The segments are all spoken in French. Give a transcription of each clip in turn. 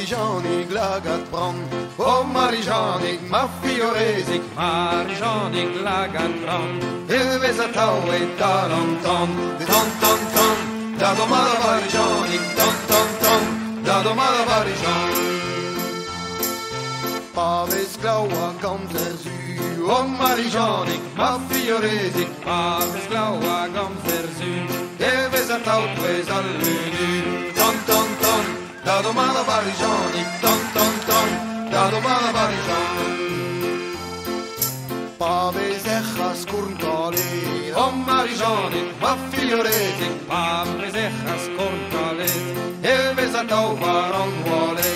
Marijanik lagat bron, oh Marijanik ma fioresik, Marijanik lagat bron, Ilves a tau e ton ton, ton ton ton, da domada Marijanik, ton ton ton, da domada Marijanik. Paves glaua komt zu, oh Marijanik ma fioresik, Paves glaua komt zu, Ilves a tau tues al lunu, ton ton ton, da domada Marijanik, ton ton ton, da domada Marijanik. Paves echas curntale, oh Marijanik ma fioresik, Paves echas curntale, Ilves a tau varon vuole,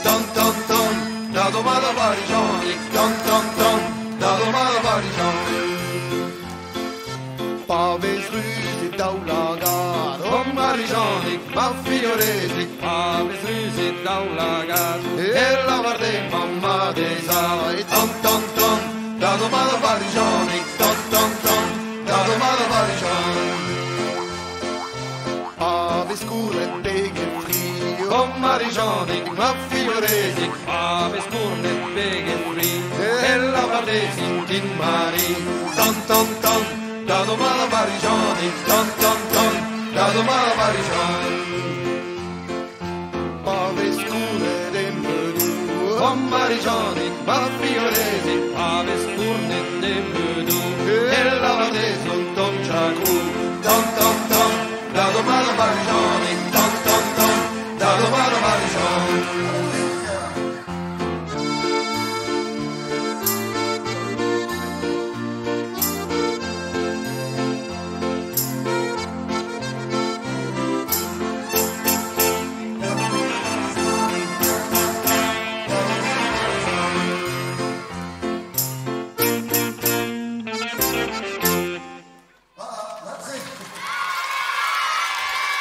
ton ton ton, da domada Marijanik, ton ton ton, da domada Marijanik. Paves rusit daulagat, oh Marijanik ma fioresik, Paves rusit daulagat, e la varde mamma desai, ton ton ton, da domada Marijanik, ton ton ton, da domada Marijanik. Paves curret bege fri, oh Marijanik ma fioresik, Paves curret bege fri, e la varde in mari, ton ton ton, da domada Marijanik, ton ton ton, da domada Marijanik. Paves curret in bedu, oh Marijanik ma fioresik, Paves curret de bedu, e la varde ton chacu, ton ton ton, da domada Marijanik, ton ton ton, da domada Marijanik.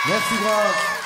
Merci grave.